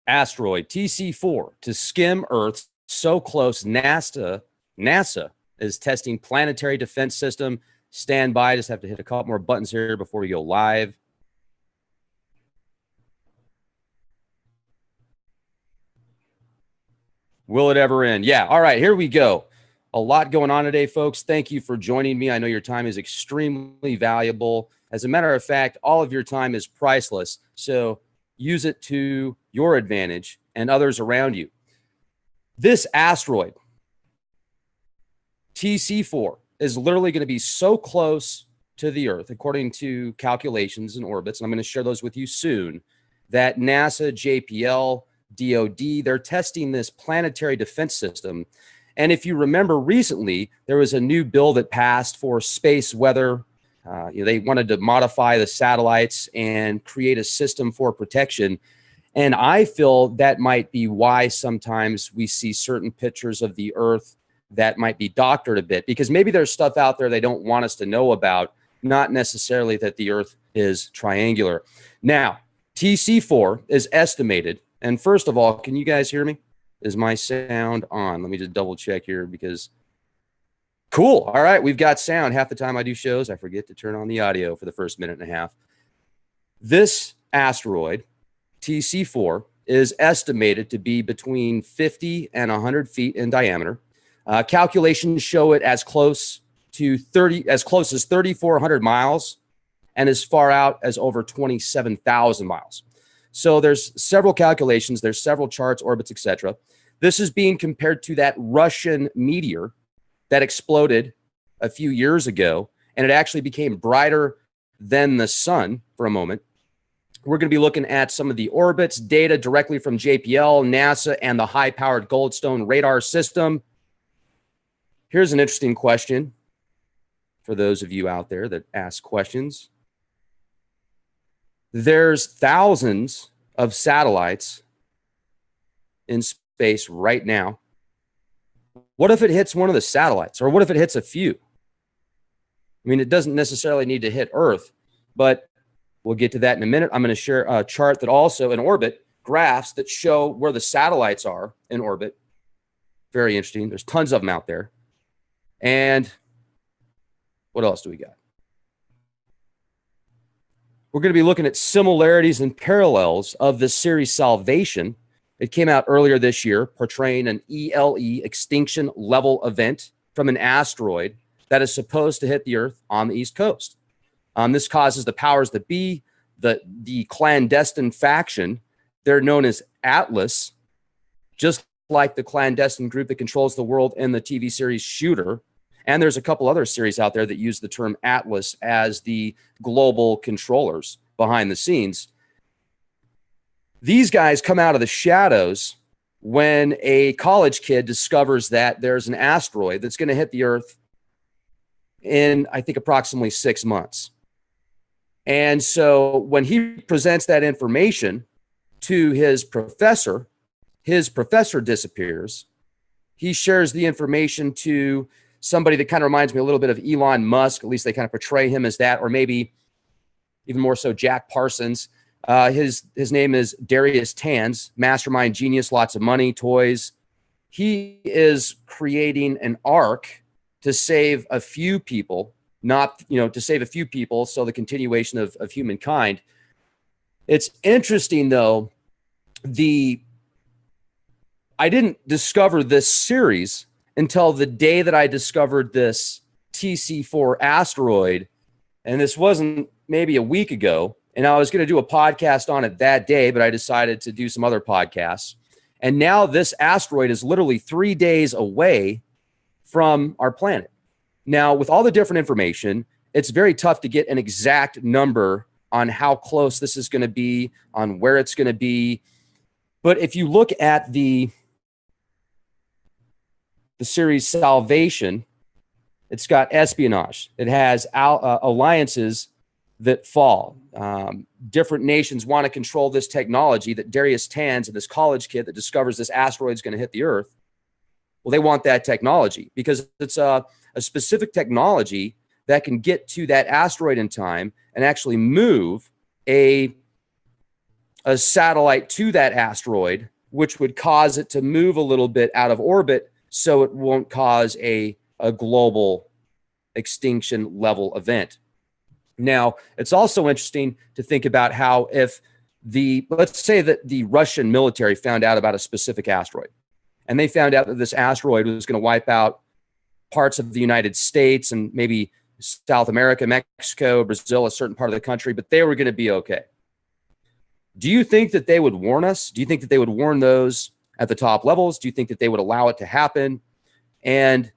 Asteroid TC4 to skim Earth so close NASA is testing planetary defense system. Stand by. Just have to hit a couple more buttons here before we go live. Will it ever end? Yeah. All right, here we go. A lot going on today, folks. Thank you for joining me. I know your time is extremely valuable. As a matter of fact, all of your time is priceless. So use it to your advantage and others around you. This asteroid, TC4, is literally going to be so close to the Earth, according to calculations and orbits, and I'm going to share those with you soon, that NASA, JPL, DOD, they're testing this planetary defense system. And if you remember recently, there was a new bill that passed for space weather. They wanted to modify the satellites and create a system for protection. And I feel that might be why sometimes we see certain pictures of the Earth that might be doctored a bit, because maybe there's stuff out there they don't want us to know about, not necessarily that the Earth is triangular. Now, TC4 is estimated. And first of all, can you guys hear me? Is my sound on? Let me just double check here because cool. All right, we've got sound. Half the time I do shows, I forget to turn on the audio for the first minute and a half. This asteroid, TC4, is estimated to be between 50 and 100 feet in diameter. Calculations show it as close as 3,400 miles and as far out as over 27,000 miles. So there's several calculations, there's several charts, orbits, etc. This is being compared to that Russian meteor that exploded a few years ago, and it actually became brighter than the sun for a moment. We're going to be looking at some of the orbits, data directly from JPL, NASA, and the high-powered Goldstone radar system. Here's an interesting question for those of you out there that ask questions. There's thousands of satellites in space right now. What if it hits one of the satellites? Or what if it hits a few? I mean, it doesn't necessarily need to hit Earth, but we'll get to that in a minute. I'm going to share a chart that also in orbit, graphs that show where the satellites are in orbit. Very interesting. There's tons of them out there. And what else do we got? We're going to be looking at similarities and parallels of the series Salvation. It came out earlier this year, portraying an ELE, extinction level event, from an asteroid that is supposed to hit the Earth on the East Coast. This causes the powers that be, the clandestine faction, they're known as Atlas, just like the clandestine group that controls the world in the TV series Shooter. And there's a couple other series out there that use the term Atlas as the global controllers behind the scenes. These guys come out of the shadows when a college kid discovers that there's an asteroid that's going to hit the Earth in, I think, approximately 6 months. And so when he presents that information to his professor disappears. He shares the information to somebody that kind of reminds me a little bit of Elon Musk. At least they kind of portray him as that, or maybe even more so Jack Parsons. His name is Darius Tanz, mastermind genius, lots of money, toys. He is creating an ark to save a few people, to save a few people, so the continuation of humankind. It's interesting, though, I didn't discover this series until the day that I discovered this TC4 asteroid, and this wasn't maybe a week ago, and I was going to do a podcast on it that day, but I decided to do some other podcasts. And now this asteroid is literally 3 days away from our planet. Now, with all the different information, it's very tough to get an exact number on how close this is going to be, on where it's going to be. But if you look at the series Salvation, it's got espionage. It has alliances that fall. Different nations want to control this technology that Darius Tanz and this college kid that discovers this asteroid is going to hit the Earth. Well, they want that technology because it's a specific technology that can get to that asteroid in time and actually move a a satellite to that asteroid, which would cause it to move a little bit out of orbit so it won't cause a global extinction level event. Now, it's also interesting to think about how if let's say that the Russian military found out about a specific asteroid, and they found out that this asteroid was going to wipe out parts of the United States and maybe South America, Mexico, Brazil, a certain part of the country, but they were going to be okay. Do you think that they would warn us? Do you think that they would warn those at the top levels? Do you think that they would allow it to happen? And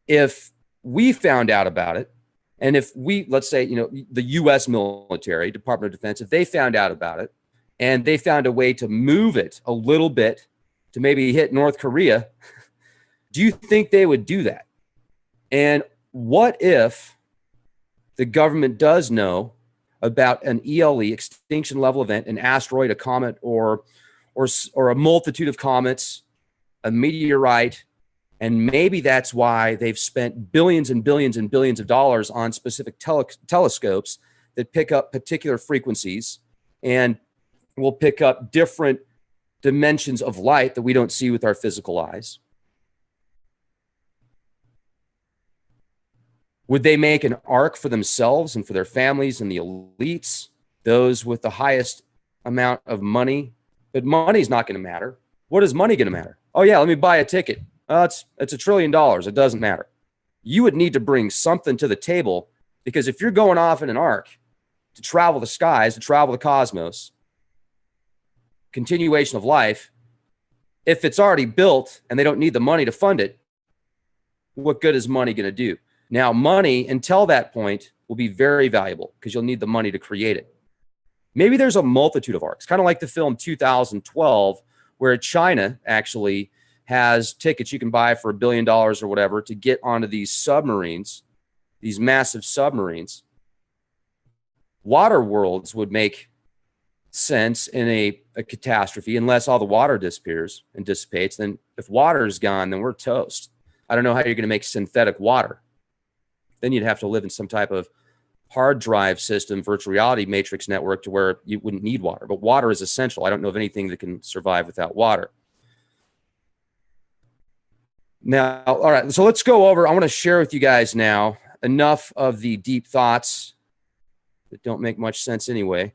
if we found out about it, and if we, let's say, the U.S. military, Department of Defense, if they found out about it and they found a way to move it a little bit to maybe hit North Korea, do you think they would do that? And what if the government does know about an ELE, extinction level event, an asteroid, a comet, or a multitude of comets, a meteorite, and maybe that's why they've spent billions and billions and billions of dollars on specific telescopes that pick up particular frequencies and will pick up different dimensions of light that we don't see with our physical eyes. Would they make an ark for themselves and for their families and the elites, those with the highest amount of money? But money's not going to matter. What is money going to matter? Oh, yeah, let me buy a ticket. It's $1 trillion. It doesn't matter. You would need to bring something to the table, because if you're going off in an ark to travel the skies, to travel the cosmos, continuation of life, if it's already built and they don't need the money to fund it, what good is money going to do? Now, money until that point will be very valuable because you'll need the money to create it. Maybe there's a multitude of arcs, kind of like the film 2012, where China actually has tickets you can buy for $1 billion or whatever to get onto these submarines, these massive submarines. Water worlds would make sense in a catastrophe unless all the water disappears and dissipates. Then if water is gone, then we're toast. I don't know how you're going to make synthetic water. Then you'd have to live in some type of hard drive system, virtual reality matrix network to where you wouldn't need water. But water is essential. I don't know of anything that can survive without water. Now, all right, so let's go over. I want to share with you guys now enough of the deep thoughts that don't make much sense anyway.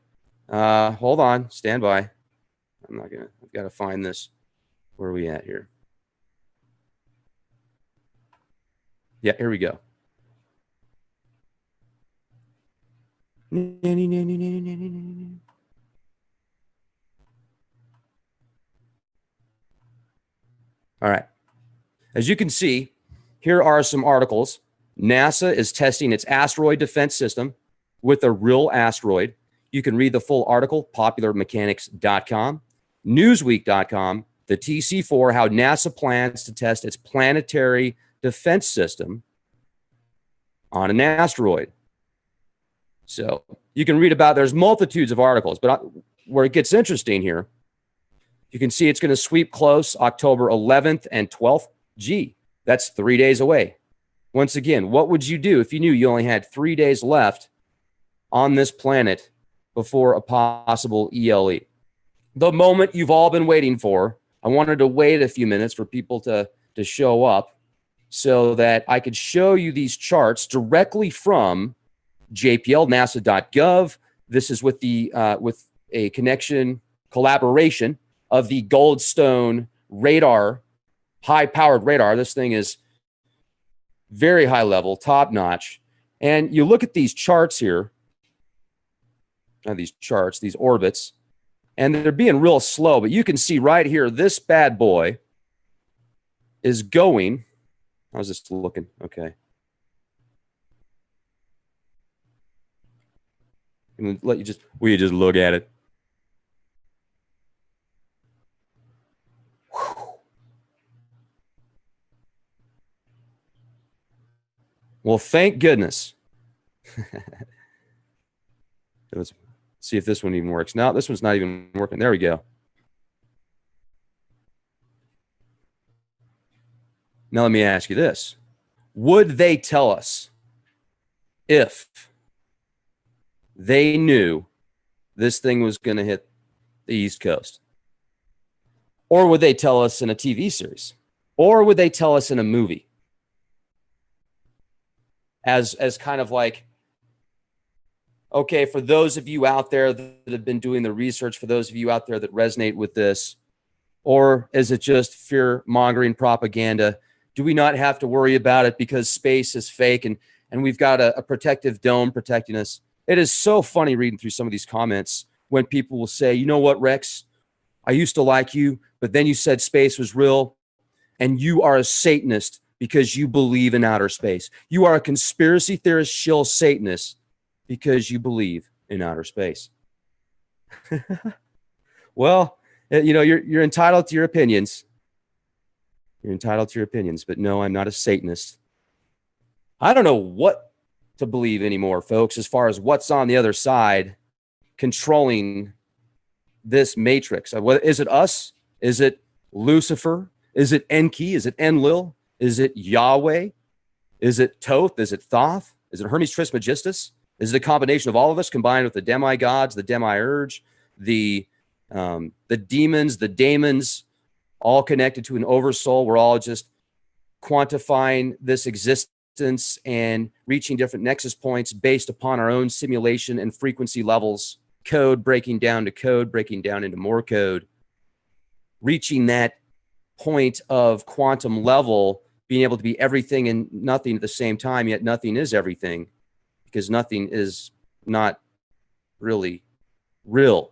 Hold on, stand by. I've got to find this. Where are we at here? Yeah, here we go. All right. As you can see, here are some articles. NASA is testing its asteroid defense system with a real asteroid. You can read the full article, popularmechanics.com, newsweek.com, the TC4, how NASA plans to test its planetary defense system on an asteroid. So you can read about, there's multitudes of articles, but where it gets interesting here, you can see it's going to sweep close October 11th and 12th. Gee, that's 3 days away. Once again, what would you do if you knew you only had 3 days left on this planet before a possible ELE? The moment you've all been waiting for. I wanted to wait a few minutes for people to show up so that I could show you these charts directly from JPL, nasa.gov. This is with with a collaboration of the Goldstone radar, high-powered radar. This thing is very high level, top notch. And you look at these charts here, these orbits, and they're being real slow, but you can see right here, this bad boy is going, how's this looking? Okay. And will you just look at it? Well, thank goodness. Let's see if this one even works. No, this one's not even working. There we go. Now let me ask you this. Would they tell us if they knew this thing was going to hit the East Coast? Or would they tell us in a TV series? Or would they tell us in a movie? As kind of like, okay, for those of you out there that have been doing the research, for those of you out there that resonate with this, or is it just fear-mongering propaganda? Do we not have to worry about it because space is fake and we've got a protective dome protecting us? It is so funny reading through some of these comments when people will say, you know what, Rex, I used to like you, but then you said space was real, and you are a Satanist because you believe in outer space. You are a conspiracy theorist shill Satanist because you believe in outer space. Well, you know, you're entitled to your opinions. You're entitled to your opinions, but no, I'm not a Satanist. I don't know what to believe anymore, folks, as far as what's on the other side controlling this matrix. Is it us? Is it Lucifer? Is it Enki? Is it Enlil? Is it Yahweh? Is it Thoth? Is it Thoth? Is it Hermes Trismegistus? Is it a combination of all of us combined with the demigods, the demiurge, the demons, the daemons, all connected to an oversoul? We're all just quantifying this existence and reaching different nexus points based upon our own simulation and frequency levels, code breaking down to code, breaking down into more code, reaching that point of quantum level, being able to be everything and nothing at the same time, yet nothing is everything, because nothing is not really real.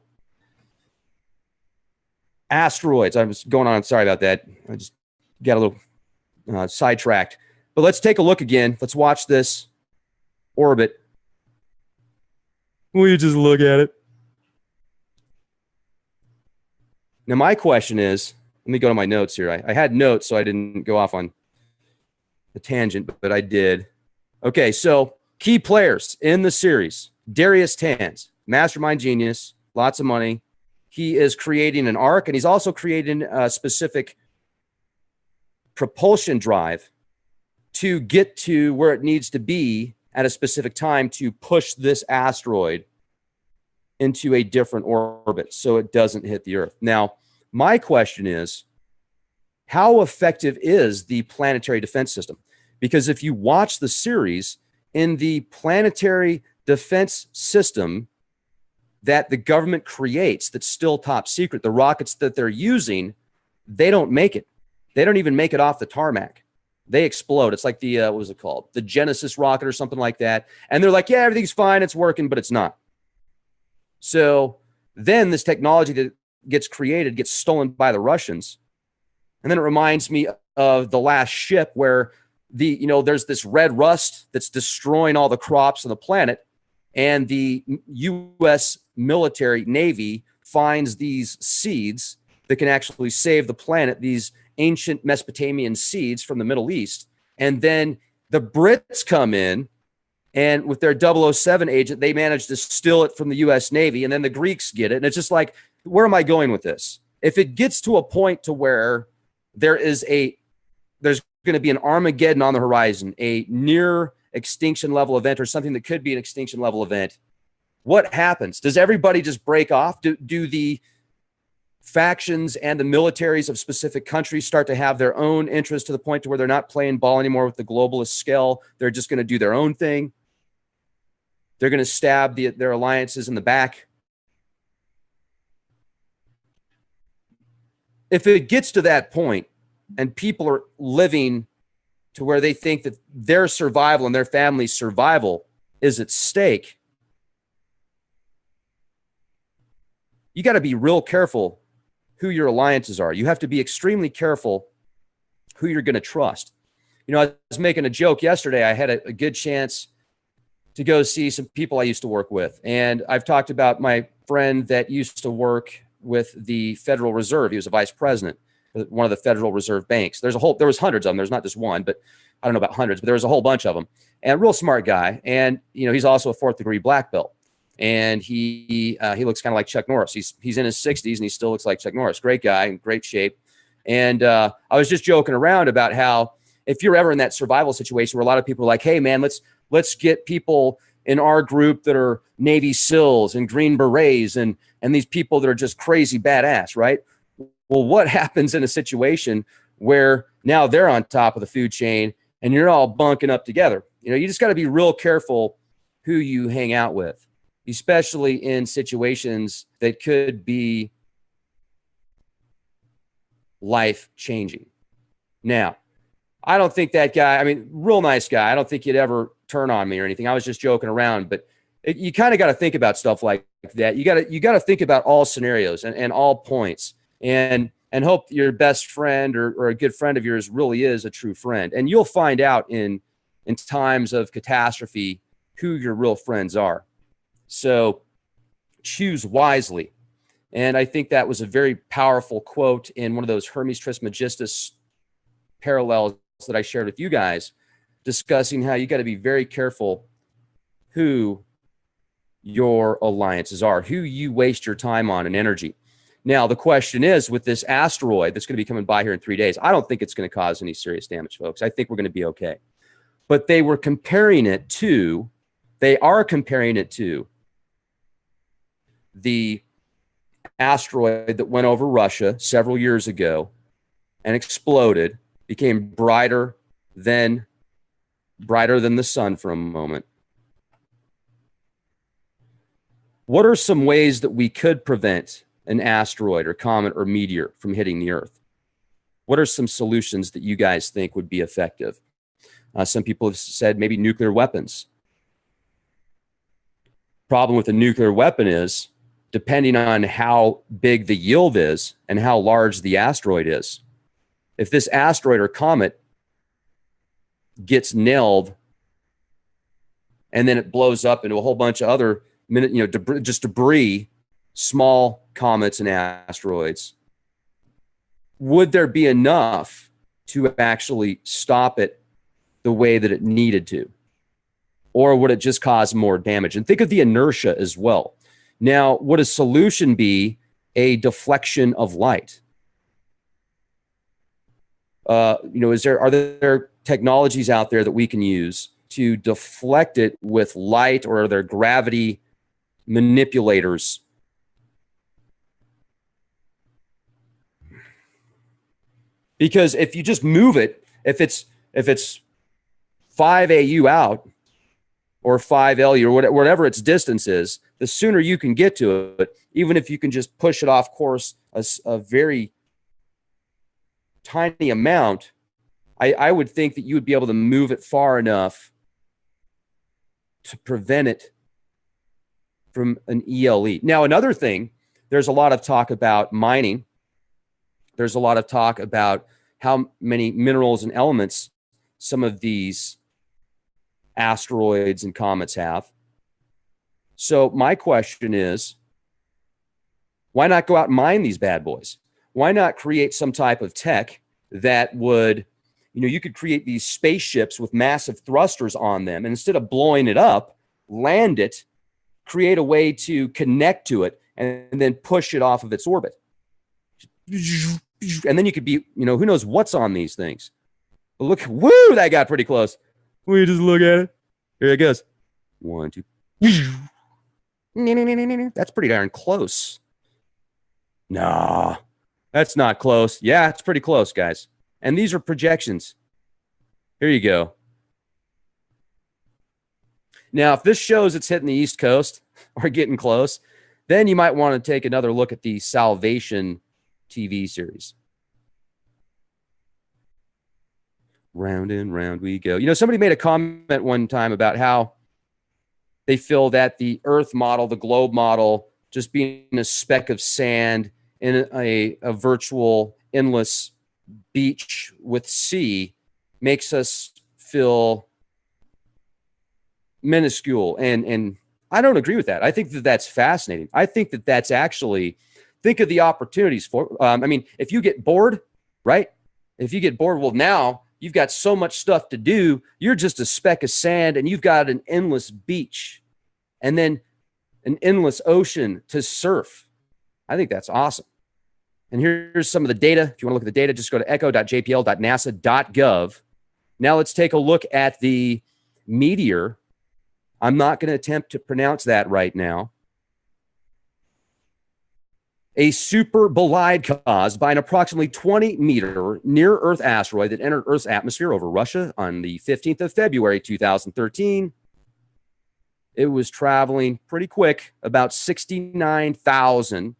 Asteroids. I was going on. Sorry about that. I just got a little sidetracked. But let's take a look again. Let's watch this orbit. Will you just look at it? Now, my question is, let me go to my notes here. I had notes, so I didn't go off on a tangent, but I did. Okay, so key players in the series. Darius Tans, mastermind genius, lots of money. He is creating an arc, and he's also creating a specific propulsion drive to get to where it needs to be at a specific time to push this asteroid into a different orbit so it doesn't hit the Earth. Now, my question is, how effective is the planetary defense system? Because if you watch the series, in the planetary defense system that the government creates that's still top secret, the rockets that they're using, they don't make it. They don't even make it off the tarmac. They explode. It's like the, what was it called? The Genesis rocket or something like that. And they're like, yeah, everything's fine. It's working, but it's not. So then this technology that gets created gets stolen by the Russians. And then it reminds me of the last ship where there's this red rust that's destroying all the crops on the planet. And the U.S. military Navy finds these seeds that can actually save the planet, these ancient Mesopotamian seeds from the Middle East. And then the Brits come in, and with their 007 agent, they manage to steal it from the U.S. Navy, and then the Greeks get it. And it's just like, where am I going with this? If it gets to a point to where there's going to be an Armageddon on the horizon, a near extinction level event, or something that could be an extinction level event, what happens? Does everybody just break off? Do the factions and the militaries of specific countries start to have their own interests to the point to where they're not playing ball anymore with the globalist scale? They're just going to do their own thing. They're going to stab their alliances in the back. If it gets to that point and people are living to where they think that their survival and their family's survival is at stake, you got to be real careful who your alliances are. You have to be extremely careful who you're going to trust. I was making a joke yesterday. I had a good chance to go see some people I used to work with. And I've talked about my friend that used to work with the Federal Reserve. He was a vice president of one of the Federal Reserve banks. There was hundreds of them. There's not just one, but I don't know about hundreds, but there was a whole bunch of them. And a real smart guy. And, he's also a 4th degree black belt. And he looks kind of like Chuck Norris. He's in his 60s and he still looks like Chuck Norris. Great guy, in great shape. And I was just joking around about how if you're ever in that survival situation where a lot of people are like, hey man, let's get people in our group that are Navy SEALs and Green Berets and these people that are just crazy badass, right? Well, what happens in a situation where now they're on top of the food chain and you're all bunking up together? You know, you just got to be real careful who you hang out with, especially in situations that could be life-changing. Now, I don't think that guy, I mean, real nice guy. I don't think he'd ever turn on me or anything. I was just joking around, but you kind of got to think about stuff like that. You got to think about all scenarios and all points, and hope your best friend or a good friend of yours really is a true friend. And you'll find out in times of catastrophe who your real friends are. So choose wisely. And I think that was a very powerful quote in one of those Hermes Trismegistus parallels that I shared with you guys, discussing how you got to be very careful who your alliances are, who you waste your time on and energy. Now, the question is, with this asteroid that's going to be coming by here in 3 days, I don't think it's going to cause any serious damage, folks. I think we're going to be okay. But they are comparing it to the asteroid that went over Russia several years ago and exploded, became brighter than the sun for a moment. What are some ways that we could prevent an asteroid or comet or meteor from hitting the Earth? What are some solutions that you guys think would be effective? Some people have said maybe nuclear weapons. Problem with a nuclear weapon is, depending on how big the yield is and how large the asteroid is, if this asteroid or comet gets nailed and then it blows up into a whole bunch of other debris, small comets and asteroids, would there be enough to actually stop it the way that it needed to? Or would it just cause more damage? And think of the inertia as well. Now, would a solution be a deflection of light? Are there technologies out there that we can use to deflect it with light, or are there gravity manipulators? Because if you just move it, if it's 5 AU out or 5 LU or whatever its distance is, the sooner you can get to it, even if you can just push it off course a very tiny amount, I would think that you would be able to move it far enough to prevent it from an ELE. Now, another thing, there's a lot of talk about mining. There's a lot of talk about how many minerals and elements some of these asteroids and comets have. So my question is, why not go out and mine these bad boys? Why not create some type of tech that would, you could create these spaceships with massive thrusters on them, and instead of blowing it up, land it, create a way to connect to it, and then push it off of its orbit. And then you could be, who knows what's on these things. But look, woo, that got pretty close. We just look at it. Here it goes. 1, 2. That's pretty darn close. Nah, that's not close. Yeah, it's pretty close, guys. And these are projections. Here you go. Now, if this shows it's hitting the East Coast or getting close, then you might want to take another look at the Salvation TV series. Round and round we go. Somebody made a comment one time about how they feel that the Earth model, the globe model, just being a speck of sand in a virtual endless beach with sea, makes us feel minuscule. And I don't agree with that. I think that that's fascinating. I think that that's actually, think of the opportunities for, if you get bored, right? If you get bored, well, now you've got so much stuff to do. You're just a speck of sand and you've got an endless beach and then an endless ocean to surf. I think that's awesome. And here's some of the data. If you want to look at the data, just go to echo.jpl.nasa.gov. Now let's take a look at the meteor I'm not going to attempt to pronounce that right now. A super bolide caused by an approximately 20-meter near-Earth asteroid that entered Earth's atmosphere over Russia on the 15th of February, 2013. It was traveling pretty quick, about 69,000,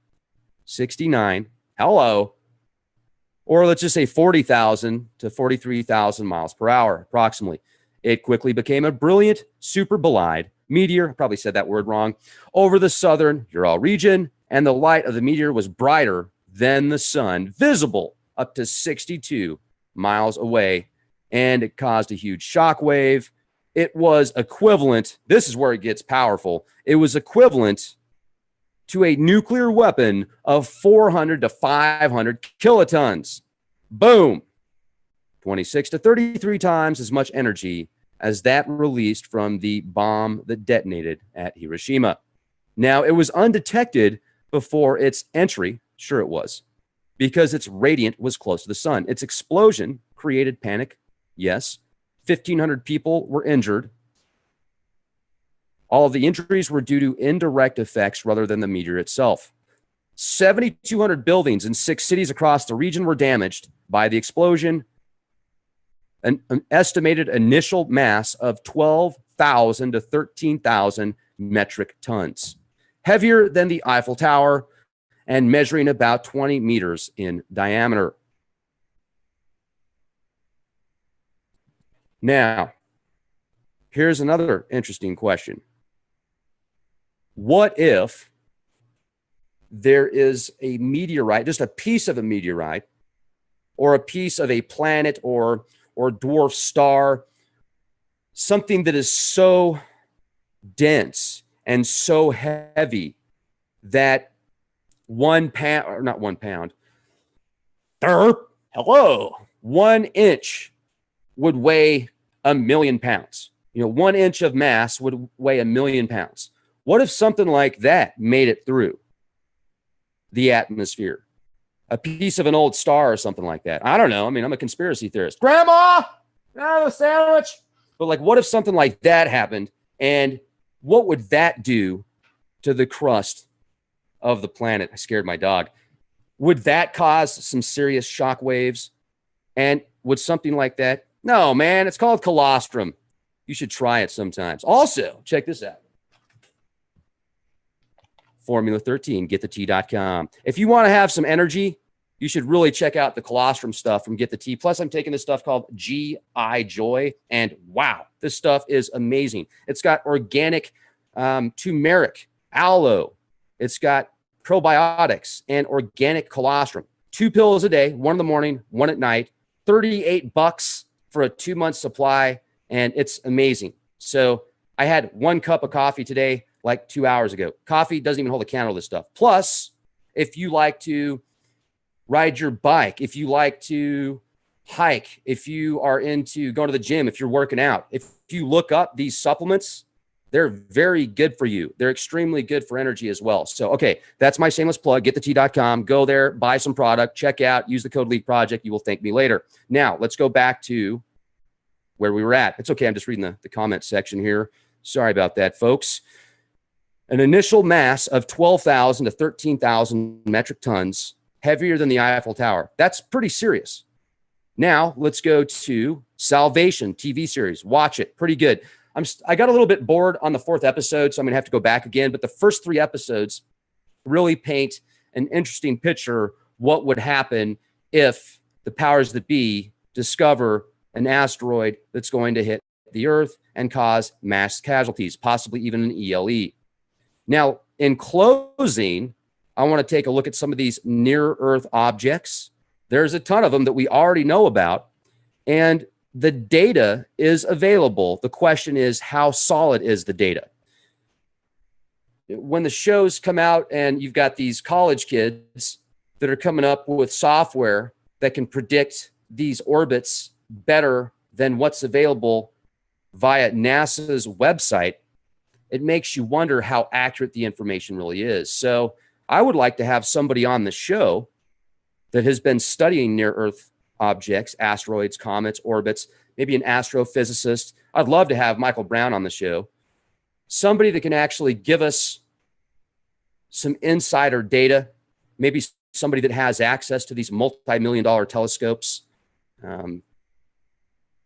hello, or let's just say 40,000 to 43,000 miles per hour, approximately. It quickly became a brilliant super bolide meteor, I probably said that word wrong, over the southern Ural region, and the light of the meteor was brighter than the sun, visible up to 62 miles away, and it caused a huge shock wave. It was equivalent, this is where it gets powerful, it was equivalent to a nuclear weapon of 400 to 500 kilotons. Boom! 26 to 33 times as much energy as that released from the bomb that detonated at Hiroshima. Now, it was undetected before its entry, sure it was, because its radiant was close to the sun. Its explosion created panic, yes. 1,500 people were injured. All of the injuries were due to indirect effects rather than the meteor itself. 7,200 buildings in 6 cities across the region were damaged by the explosion. An estimated initial mass of 12,000 to 13,000 metric tons. Heavier than the Eiffel Tower and measuring about 20 meters in diameter. Now, here's another interesting question. What if there is a meteorite, just a piece of a meteorite, or a piece of a planet or dwarf star, something that is so dense and so heavy that 1 pound, or not 1 pound, 1 inch would weigh 1,000,000 pounds. 1 inch of mass would weigh 1,000,000 pounds. What if something like that made it through the atmosphere? A piece of an old star or something like that. I don't know. I mean, I'm a conspiracy theorist. Grandma, can I have a sandwich? But like, what if something like that happened? And what would that do to the crust of the planet? I scared my dog. Would that cause some serious shock waves? And would something like that? No, man, it's called colostrum. You should try it sometimes. Also, check this out. Formula 13, getthet.com. If you want to have some energy, you should really check out the colostrum stuff from Get the Tea. Plus, I'm taking this stuff called GI Joy, and wow, this stuff is amazing. It's got organic turmeric, aloe. It's got probiotics and organic colostrum. 2 pills a day, 1 in the morning, 1 at night. $38 for a 2-month supply, and it's amazing. So I had 1 cup of coffee today, like 2 hours ago. Coffee doesn't even hold a candle to this stuff. Plus, if you like to ride your bike, if you like to hike, if you are into going to the gym, if you're working out, if you look up these supplements, they're very good for you. They're extremely good for energy as well. So, okay, that's my shameless plug, getthet.com. Go there, buy some product, check out, use the code Leak Project. You will thank me later. Now, let's go back to where we were at. It's okay. I'm just reading the comment section here. Sorry about that, folks. An initial mass of 12,000 to 13,000 metric tons, heavier than the Eiffel Tower. That's pretty serious. Now, let's go to Salvation TV series. Watch it. Pretty good. I got a little bit bored on the 4th episode, so I'm going to have to go back again. But the first 3 episodes really paint an interesting picture what would happen if the powers that be discover an asteroid that's going to hit the Earth and cause mass casualties, possibly even an ELE. Now, in closing, I want to take a look at some of these near-Earth objects. There's a ton of them that we already know about, and the data is available. The question is, how solid is the data? When the shows come out and you've got these college kids that are coming up with software that can predict these orbits better than what's available via NASA's website, it makes you wonder how accurate the information really is. So I would like to have somebody on the show that has been studying near-Earth objects, asteroids, comets, orbits, maybe an astrophysicist. I'd love to have Michael Brown on the show. somebody that can actually give us some insider data, maybe somebody that has access to these multi-million-dollar telescopes,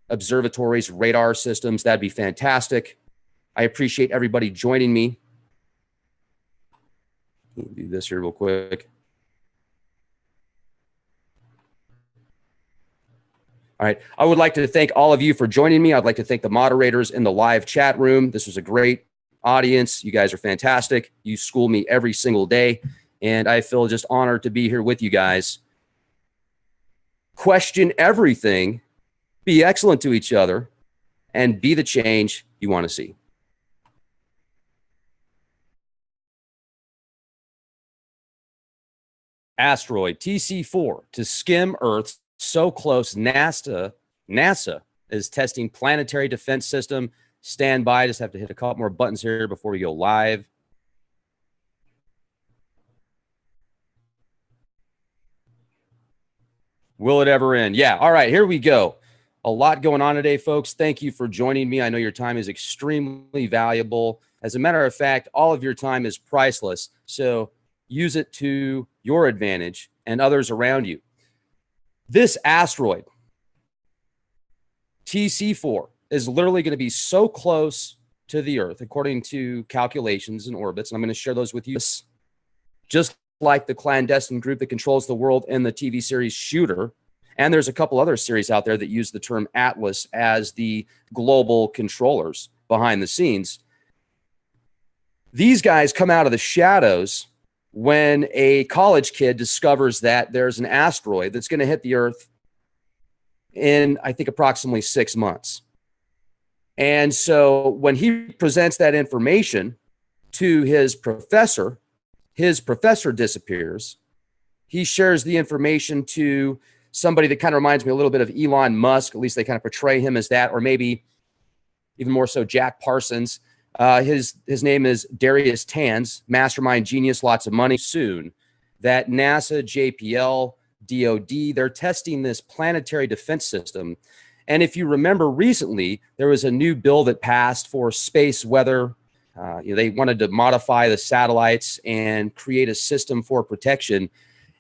observatories, radar systems, that'd be fantastic. I appreciate everybody joining me. Let me do this here real quick. All right. I would like to thank all of you for joining me. I'd like to thank the moderators in the live chat room. This was a great audience. You guys are fantastic. You school me every single day, and I feel just honored to be here with you guys. Question everything, be excellent to each other, and be the change you want to see. Asteroid TC4 to skim Earth so close NASA is testing planetary defense system. Stand by. Just have to hit a couple more buttons here before we go live. Will it ever end? Yeah. All right, here we go. A lot going on today, folks. Thank you for joining me. I know your time is extremely valuable. As a matter of fact, all of your time is priceless. So use it to your advantage and others around you. This asteroid, TC4, is literally going to be so close to the Earth, according to calculations and orbits, and I'm going to share those with you. Just like the clandestine group that controls the world in the TV series Shooter, and there's a couple other series out there that use the term Atlas as the global controllers behind the scenes. These guys come out of the shadows when a college kid discovers that there's an asteroid that's going to hit the Earth in, I think, approximately 6 months. And so when he presents that information to his professor disappears. He shares the information to somebody that kind of reminds me a little bit of Elon Musk. At least they kind of portray him as that, or maybe even more so Jack Parsons. His name is Darius Tanz, mastermind genius, lots of money. Soon that NASA, JPL, DOD, they're testing this planetary defense system. And if you remember recently, there was a new bill that passed for space weather. They wanted to modify the satellites and create a system for protection.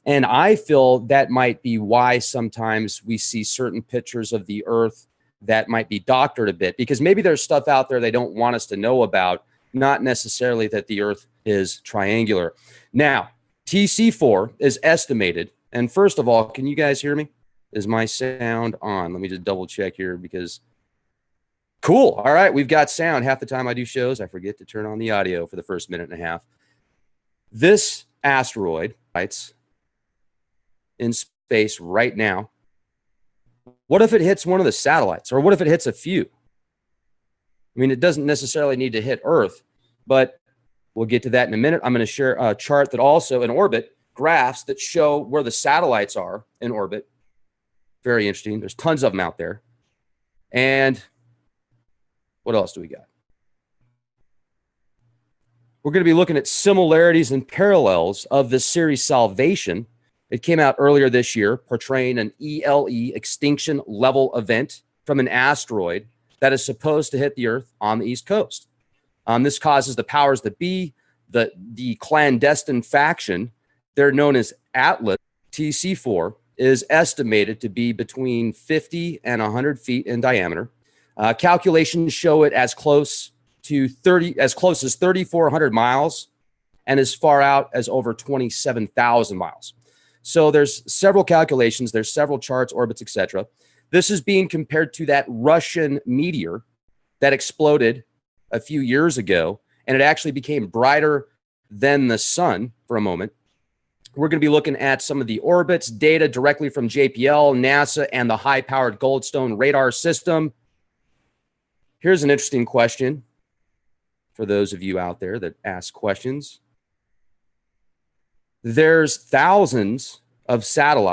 And I feel that might be why sometimes we see certain pictures of the Earth that might be doctored a bit, because maybe there's stuff out there they don't want us to know about, not necessarily that the Earth is triangular. Now, TC4 is estimated. And first of all, can you guys hear me? Is my sound on? Let me just double check here because cool. All right. We've got sound. Half the time I do shows, I forget to turn on the audio for the first minute and a half. This asteroid lights in space right now. What if it hits one of the satellites, or what if it hits a few? I mean, it doesn't necessarily need to hit Earth, but we'll get to that in a minute. I'm going to share a chart that also in orbit, graphs that show where the satellites are in orbit. Very interesting. There's tons of them out there. And what else do we got? We're going to be looking at similarities and parallels of the series Salvation. It came out earlier this year, portraying an ELE, extinction level event, from an asteroid that is supposed to hit the Earth on the East Coast. This causes the powers that be, the clandestine faction, they're known as Atlas. TC4 is estimated to be between 50 and 100 feet in diameter. Calculations show it as close as 3,400 miles and as far out as over 27,000 miles. So there's several calculations, there's several charts, orbits, etc. This is being compared to that Russian meteor that exploded a few years ago, and it actually became brighter than the sun for a moment. We're going to be looking at some of the orbits, data directly from JPL, NASA, and the high-powered Goldstone radar system. Here's an interesting question for those of you out there that ask questions. There's thousands of satellites